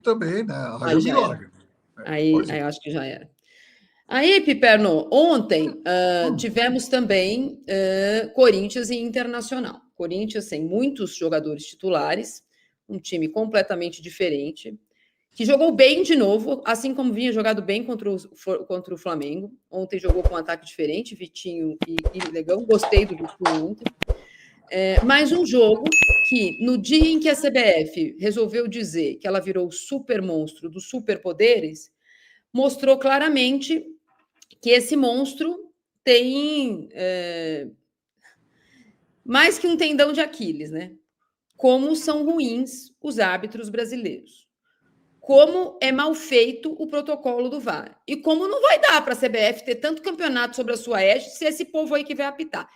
também, né? Aí já milagre. Aí eu acho que já era. Aí, Piperno, ontem tivemos também Corinthians e Internacional. Corinthians sem muitos jogadores titulares, um time completamente diferente, que jogou bem de novo, assim como vinha jogado bem contra o Flamengo. Ontem jogou com um ataque diferente, Vitinho e Legão. Gostei do Vitinho ontem. Mas um jogo que, no dia em que a CBF resolveu dizer que ela virou o super monstro dos superpoderes, mostrou claramente que esse monstro tem mais que um tendão de Aquiles, né? Como são ruins os árbitros brasileiros. Como é mal feito o protocolo do VAR. E como não vai dar para a CBF ter tanto campeonato sobre a sua égide se esse povo aí que vai apitar.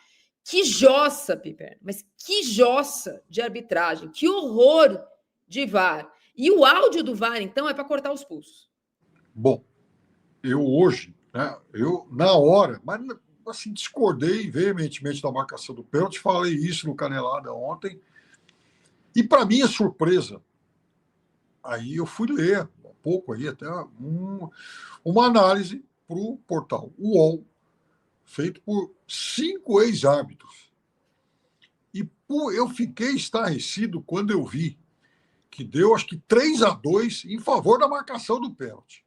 Que jossa, Piper, mas que jossa de arbitragem, que horror de VAR. E o áudio do VAR, então, é para cortar os pulsos. Bom, eu hoje, né, na hora, mas assim, discordei veementemente da marcação do pênalti, falei isso no Canelada ontem, e para minha surpresa, aí eu fui ler um pouco aí, até uma análise para o portal UOL, feito por 5 ex-árbitros. E eu fiquei estarrecido quando eu vi que deu, acho que 3-2 em favor da marcação do pênalti.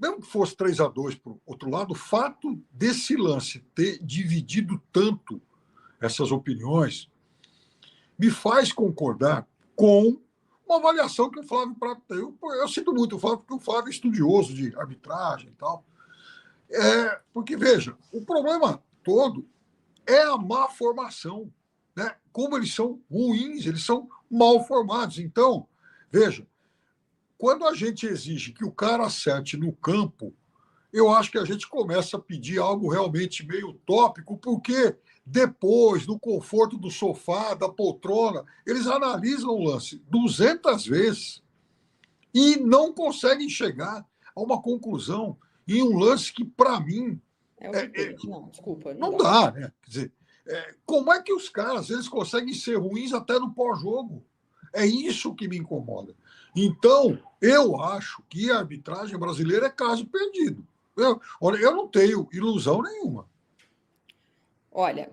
Mesmo que fosse 3-2 para o outro lado, o fato desse lance ter dividido tanto essas opiniões me faz concordar com uma avaliação que o Flávio Prata tem. Eu sinto muito o Flávio, porque o Flávio é estudioso de arbitragem e tal. Porque, veja, o problema todo é a má formação. Né? Como eles são ruins, eles são mal formados. Então, veja, quando a gente exige que o cara acerte no campo, eu acho que a gente começa a pedir algo realmente meio utópico, porque depois, no conforto do sofá, da poltrona, eles analisam o lance 200 vezes e não conseguem chegar a uma conclusão em um lance que, para mim... Não, desculpa. Não dá, né? Quer dizer, como é que os caras eles conseguem ser ruins até no pós-jogo? É isso que me incomoda. Então, eu acho que a arbitragem brasileira é caso perdido. Eu não tenho ilusão nenhuma. Olha,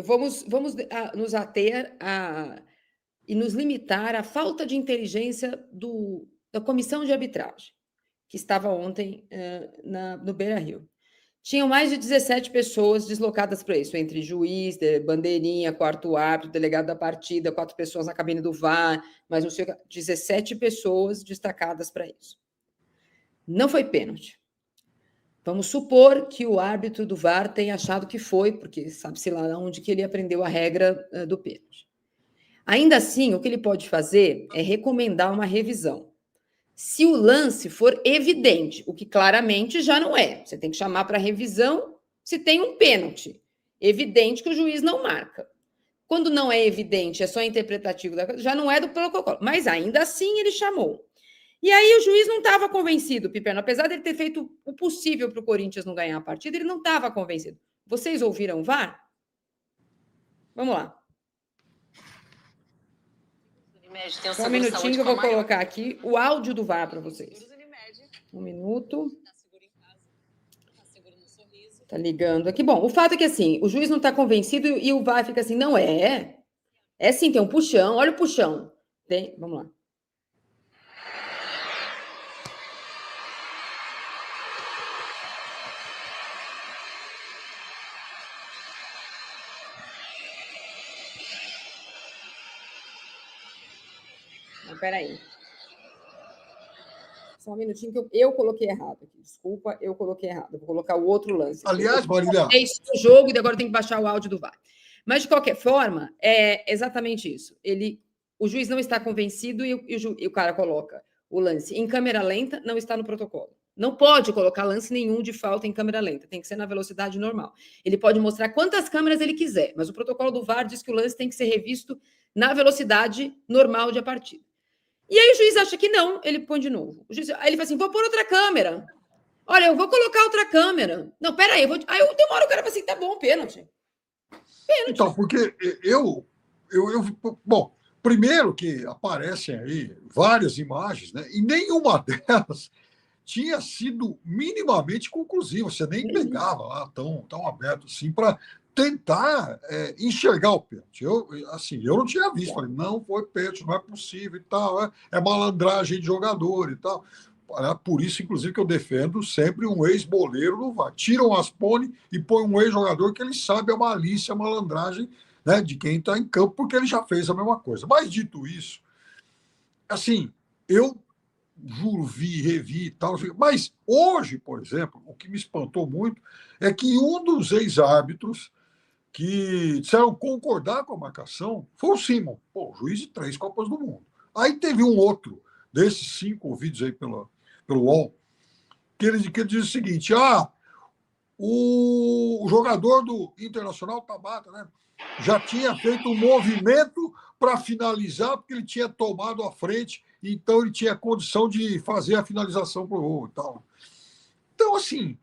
vamos nos ater e nos limitar à falta de inteligência da comissão de arbitragem, que estava ontem no Beira-Rio. Tinham mais de 17 pessoas deslocadas para isso, entre juiz, bandeirinha, quarto árbitro, delegado da partida, 4 pessoas na cabine do VAR, mas não sei, 17 pessoas destacadas para isso. Não foi pênalti. Vamos supor que o árbitro do VAR tenha achado que foi, porque sabe-se lá onde que ele aprendeu a regra do pênalti. Ainda assim, o que ele pode fazer é recomendar uma revisão. Se o lance for evidente, o que claramente já não é. Você tem que chamar para revisão se tem um pênalti. Evidente que o juiz não marca. Quando não é evidente, é só interpretativo, já não é do protocolo. Mas ainda assim ele chamou. E aí o juiz não estava convencido, Piperno. Apesar de ele ter feito o possível para o Corinthians não ganhar a partida, ele não estava convencido. Vocês ouviram o VAR? Vamos lá. Só um minutinho que eu vou colocar aqui o áudio do VAR para vocês. Um minuto. Tá ligando aqui. Bom, o fato é que assim, o juiz não está convencido e o VAR fica assim, não é. É sim, tem um puxão. Olha o puxão. Vamos lá. Peraí. Só um minutinho que eu coloquei errado aqui. Desculpa, eu coloquei errado. Eu vou colocar o outro lance. Aliás, Marília... o jogo e agora eu tenho que baixar o áudio do VAR. Mas, de qualquer forma, é exatamente isso. O juiz não está convencido e o cara coloca o lance em câmera lenta, não está no protocolo. Não pode colocar lance nenhum de falta em câmera lenta. Tem que ser na velocidade normal. Ele pode mostrar quantas câmeras ele quiser, mas o protocolo do VAR diz que o lance tem que ser revisto na velocidade normal de a partida. E aí o juiz acha que não, ele põe de novo. Aí ele fala assim, vou pôr outra câmera. Olha, eu vou colocar outra câmera. Não, peraí, aí eu demoro, o cara fala assim, tá bom, pênalti. Então, porque bom, Primeiro que aparecem aí várias imagens, né? E nenhuma delas tinha sido minimamente conclusiva. Você nem pegava lá tão aberto assim para tentar enxergar o pênalti. Eu não tinha visto. Falei, não foi pênalti, não é possível e tal. É malandragem de jogador e tal. Por isso, inclusive, que eu defendo sempre um ex-boleiro no VAR. Tira o Rasponi e põe um ex-jogador que ele sabe a malícia, a malandragem, né, de quem está em campo, porque ele já fez a mesma coisa. Mas, dito isso, assim, eu juro, revi e tal. Mas hoje, por exemplo, o que me espantou muito é que um dos ex-árbitros que disseram concordar com a marcação foi o Simon, juiz de 3 Copas do Mundo. Aí teve um outro, desses 5 ouvidos aí pelo UOL, que ele diz o seguinte: o jogador do Internacional, Tabata, né, já tinha feito um movimento para finalizar, porque ele tinha tomado a frente, então ele tinha condição de fazer a finalização para o gol e tal. Então, assim,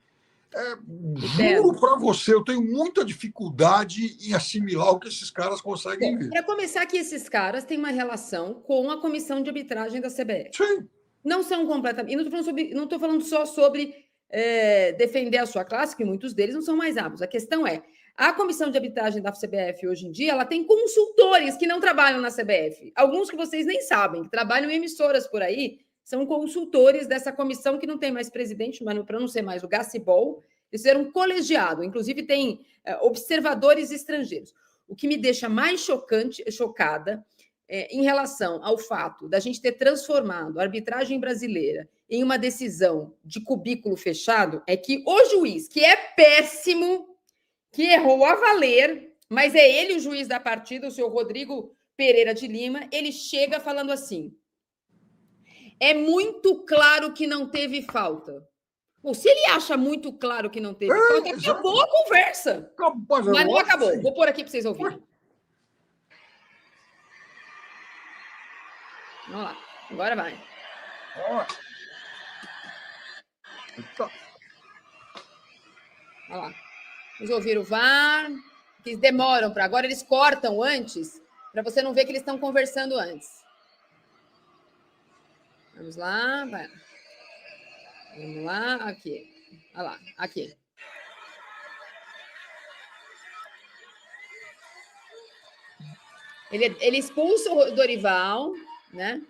juro para você, eu tenho muita dificuldade em assimilar o que esses caras conseguem ver. Para começar, que esses caras têm uma relação com a comissão de arbitragem da CBF. Sim. Não são completamente. E não estou falando só sobre defender a sua classe, que muitos deles não são mais árbitros. A questão é, a comissão de arbitragem da CBF hoje em dia, ela tem consultores que não trabalham na CBF. Alguns que vocês nem sabem, que trabalham em emissoras por aí, são consultores dessa comissão que não tem mais presidente, mas para não ser mais o Gacibol, eles fizeram um colegiado. Inclusive, tem observadores estrangeiros. O que me deixa mais chocada em relação ao fato da gente ter transformado a arbitragem brasileira em uma decisão de cubículo fechado é que o juiz, que é péssimo, que errou a valer, mas é ele o juiz da partida, o senhor Rodrigo Pereira de Lima, ele chega falando assim: é muito claro que não teve falta. Bom, se ele acha muito claro que não teve falta, acabou a conversa. Mas não acabou. Sim. Vou pôr aqui para vocês ouvirem. Vamos lá. Agora vai. Olha lá. Vamos ouvir o VAR. Eles demoram para... Agora eles cortam antes, para você não ver que eles estão conversando antes. Vamos lá. Vai. Vamos lá. Aqui. Olha lá. Aqui. Ele expulsa o Dorival, né?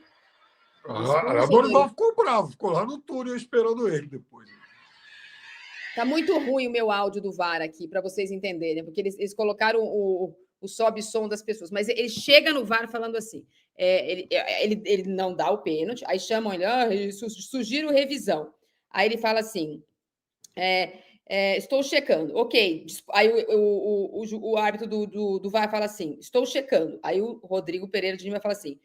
O Dorival ficou bravo, ficou lá no túnel esperando ele depois. Tá muito ruim o meu áudio do VAR aqui, para vocês entenderem, porque eles colocaram o sobe-som das pessoas, mas ele chega no VAR falando assim, ele não dá o pênalti, aí chamam ele, sugiro revisão. Aí ele fala assim, estou checando, ok. Aí o árbitro do VAR fala assim, estou checando. Aí o Rodrigo Pereira de Lima fala assim,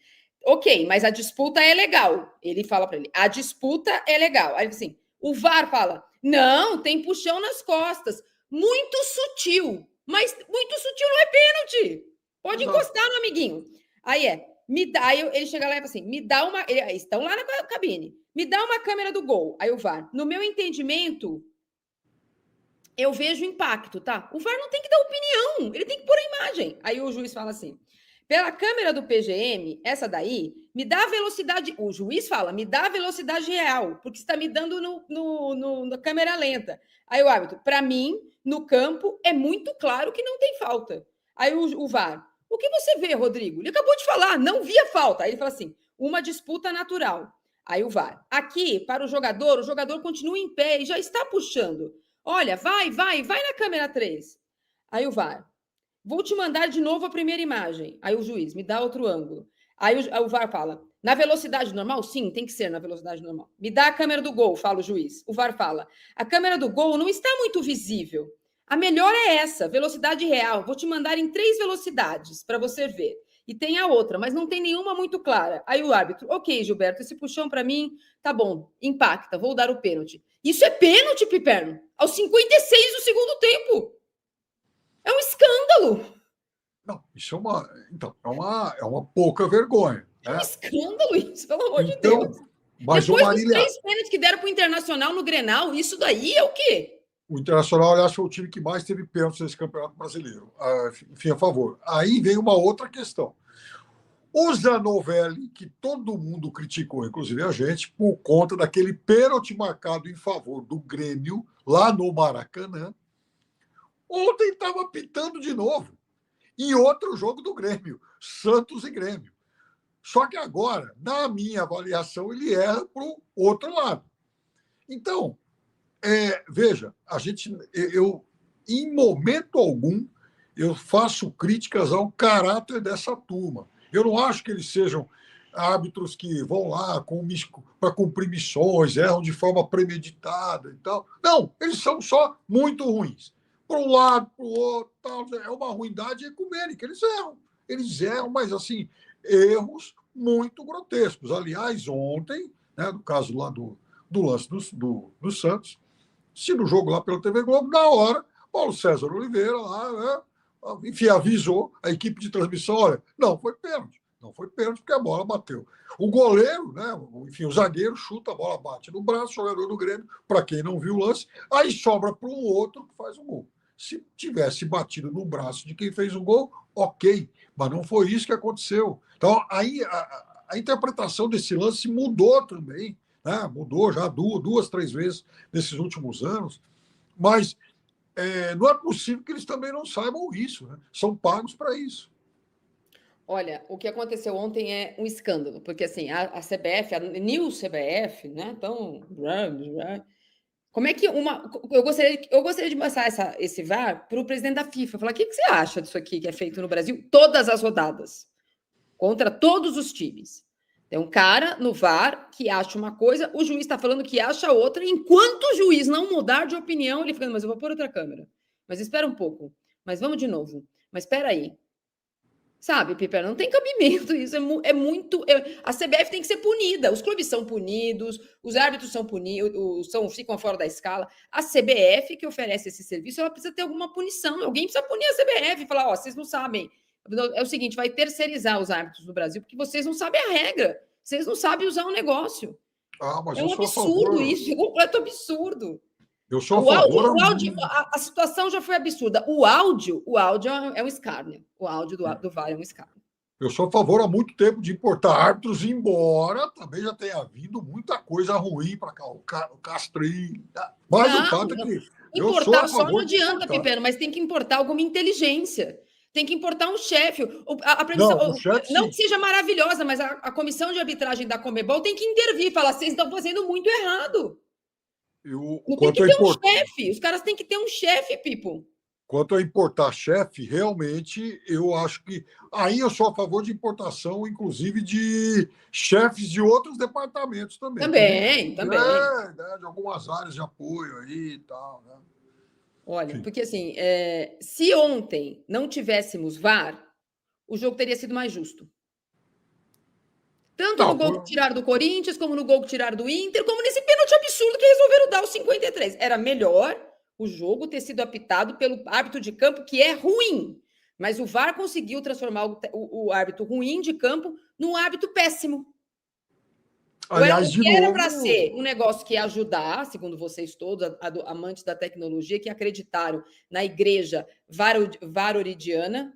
ok, mas a disputa é legal. Ele fala para ele, a disputa é legal. Aí assim, o VAR fala, não, tem puxão nas costas. Muito sutil, mas muito sutil não é pênalti. Pode encostar no amiguinho. Aí aí ele chega lá e fala assim, me dá uma... Estão lá na cabine. Me dá uma câmera do gol. Aí o VAR, no meu entendimento, eu vejo impacto, tá? O VAR não tem que dar opinião, ele tem que pôr a imagem. Aí o juiz fala assim, pela câmera do PGM, essa daí, me dá a velocidade... O juiz fala, me dá a velocidade real, porque está me dando na câmera lenta. Aí o árbitro, para mim, no campo, é muito claro que não tem falta. Aí o VAR, o que você vê, Rodrigo? Ele acabou de falar, não via falta. Aí ele fala assim, uma disputa natural. Aí o VAR, aqui, para o jogador continua em pé e já está puxando. Olha, vai na câmera 3. Aí o VAR, vou te mandar de novo a primeira imagem. Aí o juiz, me dá outro ângulo. Aí o VAR fala, na velocidade normal? Sim, tem que ser na velocidade normal. Me dá a câmera do gol, fala o juiz. O VAR fala, a câmera do gol não está muito visível. A melhor é essa, velocidade real. Vou te mandar em 3 velocidades para você ver. E tem a outra, mas não tem nenhuma muito clara. Aí o árbitro, ok, Gilberto, esse puxão para mim, tá bom, impacta, vou dar o pênalti. Isso é pênalti, Piperno? Aos 56 do segundo tempo. É um escândalo. Não, isso é uma pouca vergonha. É um escândalo isso, pelo amor de Deus. Mas depois Marília, dos 3 pênaltis que deram para o Internacional no Grenal, isso daí é o quê? O Internacional, aliás, foi o time que mais teve pênaltis nesse Campeonato Brasileiro. Enfim, a favor. Aí vem uma outra questão. O Zanovelli, que todo mundo criticou, inclusive a gente, por conta daquele pênalti marcado em favor do Grêmio, lá no Maracanã, ontem estava pitando de novo. E outro jogo do Grêmio, Santos e Grêmio. Só que agora, na minha avaliação, ele erra para o outro lado. Então, veja, eu, em momento algum, eu faço críticas ao caráter dessa turma. Eu não acho que eles sejam árbitros que vão lá para cumprir missões, erram de forma premeditada e tal. Não, eles são só muito ruins. Para um lado, para o outro, tal, é uma ruindade ecumênica. Eles erram, mas assim, erros muito grotescos. Aliás, ontem, né, no caso lá do lance do Santos, assistindo o jogo lá pela TV Globo, na hora, Paulo César Oliveira lá, né, enfim, avisou a equipe de transmissão, olha, não foi pênalti. Não foi pênalti porque a bola bateu. O goleiro, né, enfim, o zagueiro chuta, a bola bate no braço, o jogador do Grêmio, para quem não viu o lance, aí sobra para um outro que faz o gol. Se tivesse batido no braço de quem fez o gol, ok, mas não foi isso que aconteceu. Então, aí a interpretação desse lance mudou também, né? Mudou já duas, três vezes nesses últimos anos, mas não é possível que eles também não saibam isso, né? São pagos para isso. Olha, o que aconteceu ontem é um escândalo, porque assim, a CBF, a New CBF, né? Então, como é que eu gostaria de passar esse VAR para o presidente da FIFA, falar: o que você acha disso aqui que é feito no Brasil todas as rodadas, contra todos os times? Tem um cara no VAR que acha uma coisa, o juiz está falando que acha outra, enquanto o juiz não mudar de opinião, ele fica: mas eu vou pôr outra câmera. Mas espera um pouco. Mas vamos de novo. Mas espera aí. Sabe, Piper, não tem cabimento isso, muito... a CBF tem que ser punida, os clubes são punidos, os árbitros são punidos, ficam fora da escala. A CBF, que oferece esse serviço, ela precisa ter alguma punição, alguém precisa punir a CBF, falar: ó, vocês não sabem, é o seguinte, vai terceirizar os árbitros no Brasil, porque vocês não sabem a regra, vocês não sabem usar o negócio. Mas É eu um sou a absurdo favor. isso, é um completo absurdo. Eu sou a favor. O áudio, a situação já foi absurda. O áudio é um escárnio. O áudio do VAR é um escárnio. Eu sou a favor há muito tempo de importar árbitros, embora também já tenha havido muita coisa ruim para cá, o Castrinho. Mas o fato é que eu sou importar a só não favor de adianta, importar. Pipeno, mas tem que importar alguma inteligência. Tem que importar um chefe. Não, o chefe Não sim. que seja maravilhosa, mas a comissão de arbitragem da Conmebol tem que intervir e falar: vocês estão fazendo muito errado. Tem que ter um chefe. Os caras têm que ter um chefe, Pipo. Quanto a importar chefe, realmente eu acho que. Aí eu sou a favor de importação, inclusive, de chefes de outros departamentos também. Também. De algumas áreas de apoio aí e tal. Né? Olha, Enfim. porque assim, se ontem não tivéssemos VAR, o jogo teria sido mais justo. Tanto no gol que tiraram do Corinthians, como no gol que tiraram do Inter, como nesse pênalti absurdo que resolveram dar os 53. Era melhor o jogo ter sido apitado pelo árbitro de campo, que é ruim. Mas o VAR conseguiu transformar o árbitro ruim de campo num árbitro péssimo. Aliás, de era para novo. ser um negócio que ia ajudar, segundo vocês todos, amantes da tecnologia, que acreditaram na igreja varoridiana.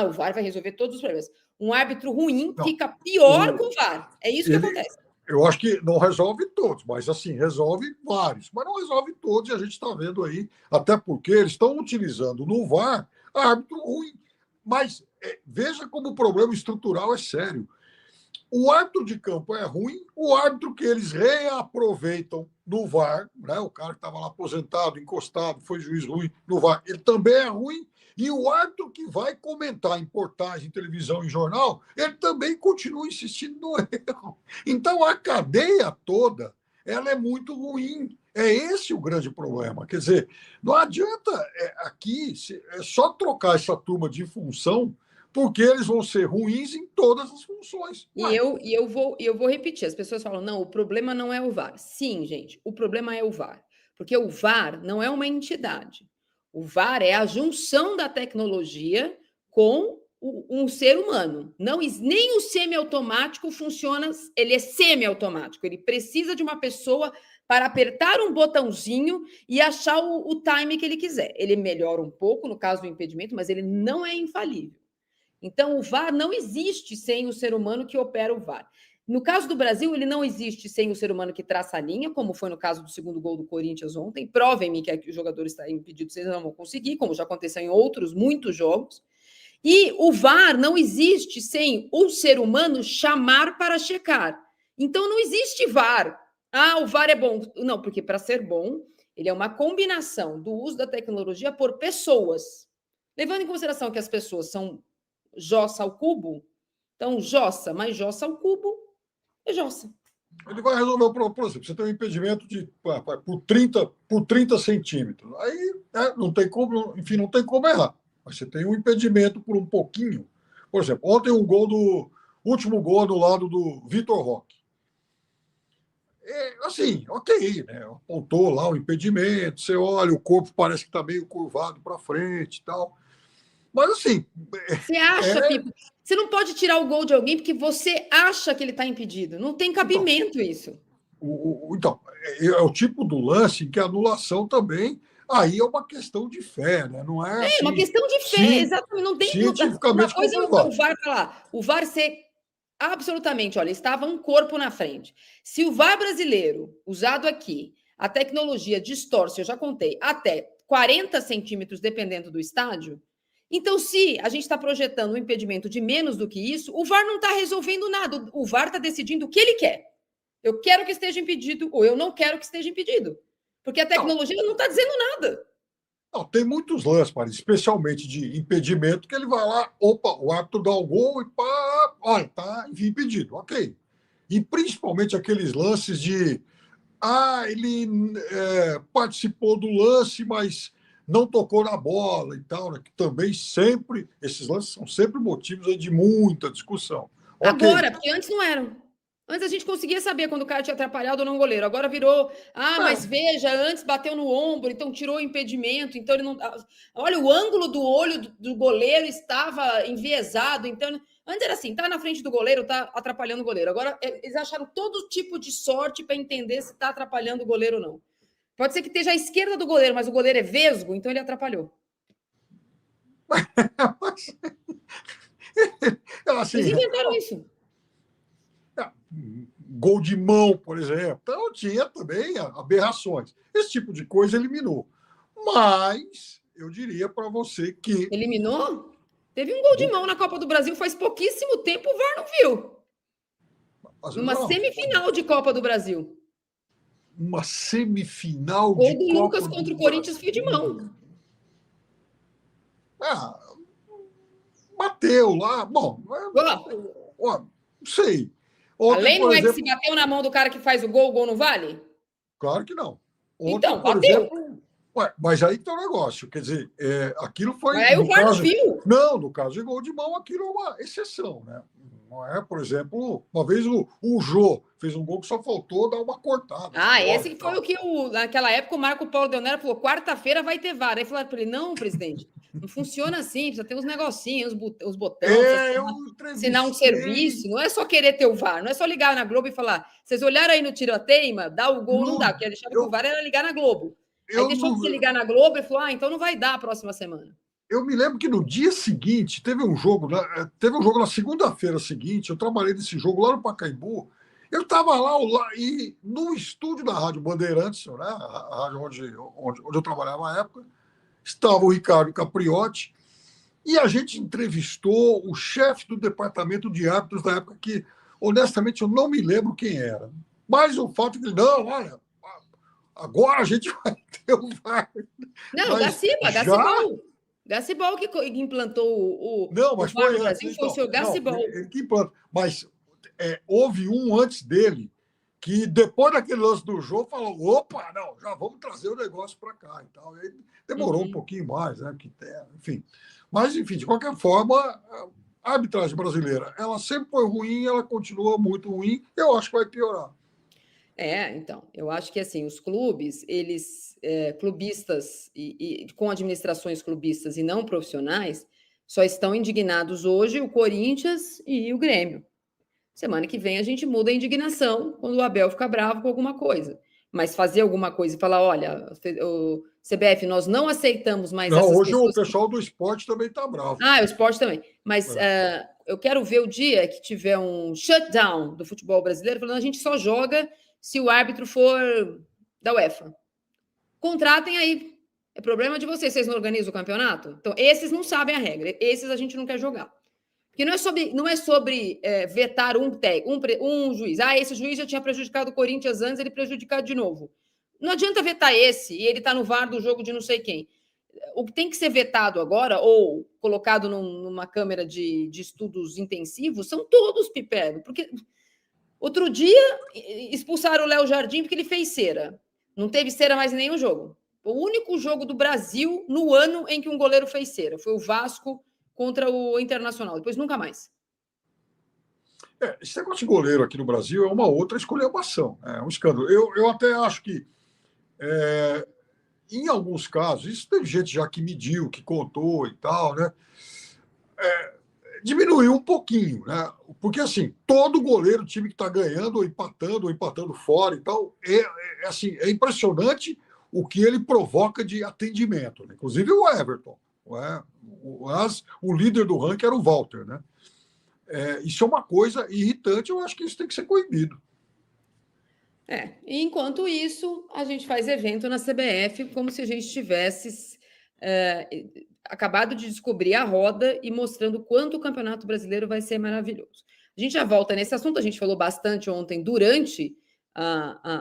O VAR vai resolver todos os problemas. Um árbitro ruim fica pior com o VAR. É isso que acontece. Eu acho que não resolve todos, mas assim, resolve vários. Mas não resolve todos, e a gente está vendo aí, até porque eles estão utilizando no VAR árbitro ruim. Mas veja como o problema estrutural é sério. O árbitro de campo é ruim, o árbitro que eles reaproveitam no VAR, né, o cara que estava lá aposentado, encostado, foi juiz ruim no VAR, ele também é ruim, e o árbitro que vai comentar em portagem, televisão e jornal, ele também continua insistindo no erro. Então a cadeia toda, ela é muito ruim. É esse o grande problema. Quer dizer, não adianta aqui só trocar essa turma de função, porque eles vão ser ruins em todas as funções. E eu vou repetir, as pessoas falam: não, o problema não é o VAR. Sim, gente, o problema é o VAR, porque o VAR não é uma entidade. O VAR é a junção da tecnologia com um ser humano. Nem o semiautomático funciona, ele é semiautomático, ele precisa de uma pessoa para apertar um botãozinho e achar o time que ele quiser. Ele melhora um pouco no caso do impedimento, mas ele não é infalível. Então, o VAR não existe sem o ser humano que opera o VAR. No caso do Brasil, ele não existe sem o ser humano que traça a linha, como foi no caso do segundo gol do Corinthians ontem. Provem-me que o jogador está impedido, vocês não vão conseguir, como já aconteceu em outros muitos jogos. E o VAR não existe sem o ser humano chamar para checar. Então, não existe VAR. Ah, o VAR é bom. Não, porque para ser bom, ele é uma combinação do uso da tecnologia por pessoas. Levando em consideração que as pessoas são jossa ao cubo, então jossa mais jossa ao cubo é jossa. Ele vai resolver o problema. Por exemplo, você tem um impedimento por 30 centímetros. Aí não tem como, enfim, não tem como errar. Mas você tem um impedimento por um pouquinho. Por exemplo, ontem último gol do lado do Vitor Roque. Assim, ok, né? Apontou lá o impedimento, você olha, o corpo parece que está meio curvado para frente e tal. Mas assim. Você acha, Pipo? Você não pode tirar o gol de alguém porque você acha que ele está impedido. Não tem cabimento isso. Então, é o tipo do lance em que a anulação também. Aí é uma questão de fé, né? Não é assim, uma questão de fé, exatamente. Não tem cientificamente uma coisa é o VAR falar. O VAR ser absolutamente, olha, estava um corpo na frente. Se o VAR brasileiro, usado aqui, a tecnologia distorce, eu já contei, até 40 centímetros, dependendo do estádio. Então, se a gente está projetando um impedimento de menos do que isso, o VAR não está resolvendo nada. O VAR está decidindo o que ele quer. Eu quero que esteja impedido ou eu não quero que esteja impedido. Porque a tecnologia não está dizendo nada. Não, tem muitos lances, especialmente de impedimento, que ele vai lá, opa, o árbitro dá o gol e pá, olha, está impedido, ok. E principalmente aqueles lances de ele participou do lance, mas não tocou na bola e tal, né? Que também sempre, esses lances são sempre motivos de muita discussão. Agora, porque antes não eram. Antes a gente conseguia saber quando o cara tinha atrapalhado ou não o goleiro. Agora virou, mas veja, antes bateu no ombro, então tirou o impedimento, então ele não. Olha, o ângulo do olho do goleiro estava enviesado, então. Antes era assim, tá na frente do goleiro, tá atrapalhando o goleiro. Agora eles acharam todo tipo de sorte para entender se tá atrapalhando o goleiro ou não. Pode ser que esteja à esquerda do goleiro, mas o goleiro é vesgo, então ele atrapalhou. Assim, eles inventaram isso. Gol de mão, por exemplo. Então tinha também aberrações. Esse tipo de coisa eliminou. Mas eu diria para você que. Eliminou? Teve um gol de mão na Copa do Brasil faz pouquíssimo tempo, o VAR não viu. Numa semifinal de Copa do Brasil. Uma semifinal gol de do Copa Lucas contra o Corinthians foi de mão. Bateu lá. Bom, não sei. Além não é que se bateu na mão do cara que faz o gol não vale? Claro que não. Ontem, então, bateu. Exemplo, mas aí tem um negócio, quer dizer, aquilo foi. Mas aí o VAR não viu. Não, no caso de gol de mão, aquilo é uma exceção, né? Não é, por exemplo, uma vez o Jô fez um gol que só faltou dar uma cortada. Esse foi o que naquela época o Marco Paulo Deonero falou: quarta-feira vai ter VAR. Aí falaram para ele: não, presidente, não funciona assim, precisa ter uns negocinhos, os botões, assinar um serviço. Não é só querer ter o VAR, não é só ligar na Globo e falar: vocês olharam aí no tiro-a-teima, dá o gol, não dá, porque ele achava que o VAR era ligar na Globo. Aí deixou de se ligar na Globo e falou: então não vai dar a próxima semana. Eu me lembro que no dia seguinte teve um jogo na segunda-feira seguinte. Eu trabalhei nesse jogo lá no Pacaembu. Eu estava lá e no estúdio da Rádio Bandeirantes, né, a rádio onde eu trabalhava na época, estava o Ricardo Capriotti e a gente entrevistou o chefe do departamento de árbitros da época, que honestamente eu não me lembro quem era. Mas o fato de não, olha, agora a gente vai ter o VAR. Não, Gacibol. Gacibol que implantou o VAR no Brasil, foi o senhor Gacibol. Mas houve um antes dele que, depois daquele lance do jogo, falou: opa, não, já vamos trazer o negócio para cá. E tal. Aí demorou um pouquinho mais, né? Enfim. Mas, enfim, de qualquer forma, a arbitragem brasileira, ela sempre foi ruim, ela continua muito ruim, eu acho que vai piorar. Então, eu acho que assim, os clubes, eles, clubistas e com administrações clubistas e não profissionais, só estão indignados hoje o Corinthians e o Grêmio. Semana que vem a gente muda a indignação quando o Abel fica bravo com alguma coisa. Mas fazer alguma coisa e falar, olha, o CBF, nós não aceitamos mais Não, essas hoje o pessoas. pessoal do esporte também está bravo. O esporte também. Mas eu quero ver o dia que tiver um shutdown do futebol brasileiro, falando a gente só joga se o árbitro for da UEFA. Contratem aí. É problema de vocês. Vocês não organizam o campeonato? Então, esses não sabem a regra. Esses a gente não quer jogar. Porque não é sobre vetar um juiz. Esse juiz já tinha prejudicado o Corinthians antes, ele prejudicado de novo. Não adianta vetar esse e ele está no VAR do jogo de não sei quem. O que tem que ser vetado agora, ou colocado numa câmera de estudos intensivos, são todos piperos. Porque outro dia expulsaram o Léo Jardim porque ele fez cera. Não teve cera mais em nenhum jogo. O único jogo do Brasil no ano em que um goleiro fez cera foi o Vasco contra o Internacional. Depois nunca mais. Esse negócio de goleiro aqui no Brasil é uma outra esculhambação. É um escândalo. Eu até acho que, em alguns casos, isso teve gente já que mediu, que contou e tal, né? Diminuiu um pouquinho, né? Porque, assim, todo goleiro, time que está ganhando ou empatando fora e tal, assim, é impressionante o que ele provoca de atendimento. Né? Inclusive o Everton. O líder do ranking era o Walter, né? Isso é uma coisa irritante, eu acho que isso tem que ser coibido. E enquanto isso, a gente faz evento na CBF como se a gente tivesse acabado de descobrir a roda e mostrando o quanto o Campeonato Brasileiro vai ser maravilhoso. A gente já volta nesse assunto, a gente falou bastante ontem durante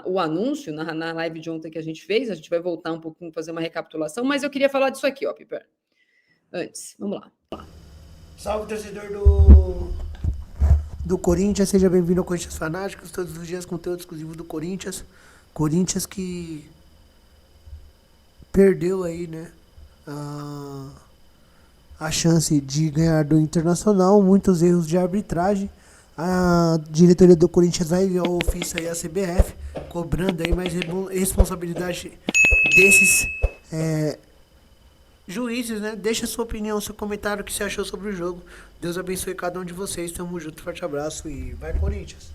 o anúncio, na live de ontem que a gente fez, a gente vai voltar um pouquinho, fazer uma recapitulação, mas eu queria falar disso aqui, Piper. Antes, vamos lá. Salve, torcedor do Corinthians, seja bem-vindo ao Corinthians Fanáticos, todos os dias conteúdo exclusivo do Corinthians. Corinthians que perdeu aí, né, a chance de ganhar do Internacional, muitos erros de arbitragem. A diretoria do Corinthians vai enviar o ofício aí à CBF, cobrando aí mais responsabilidade desses juízes, né? Deixa a sua opinião, seu comentário, o que você achou sobre o jogo. Deus abençoe cada um de vocês. Tamo junto, forte abraço e vai Corinthians!